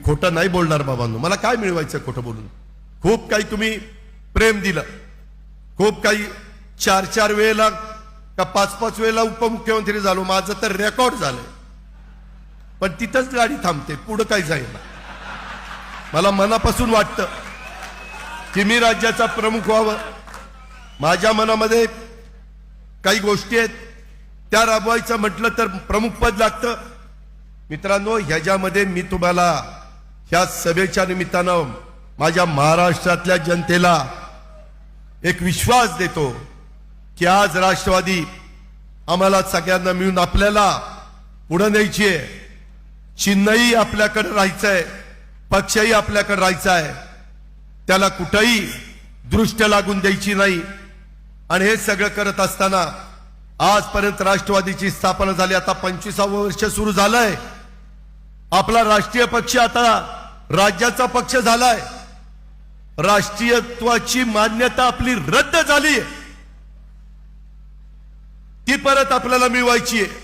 खोटं नाही बोलणार बाबांनो, मला काय मिळवायचं खोटं बोलून? खूप काही तुम्ही प्रेम दिलं, खूप काही 4-4 वेळेला का 5-5 वेळेला उपमुख्यमंत्री झालो, माझं तर रेकॉर्ड झालंय. पण तिथंच गाडी थांबते, पुढं काही जाईना. मला मनापासून वाटतं की मी राज्याचा प्रमुख व्हावं. माझ्या मनामध्ये काही गोष्टी आहेत, त्या राबवायचं म्हटलं तर प्रमुख पद लागतं. मित्रांनो, ह्याच्यामध्ये मी तुम्हाला ह्या सभेच्या निमित्तानं माझ्या महाराष्ट्रातल्या जनतेला एक विश्वास देतो की आज राष्ट्रवादी आम्हाला सगळ्यांना मिळून आपल्याला पुढे न्यायची आहे. चिन्हही आपल्याकडे राहायचंय, पक्षही आपल्याकडे राहायचा आहे, त्याला कुठेही दृष्ट लागून द्यायची नाही. आणि हे सगळं करत असताना आजपर्यंत राष्ट्रवादीची स्थापना झाली, आता 25वं वर्ष सुरू झालंय. आपला राष्ट्रीय पक्ष आता राज्याचा पक्ष झालाय. राष्ट्रीयत्वाची मान्यता आपली रद्द झाली, ती परत आपल्याला मिळवायची आहे.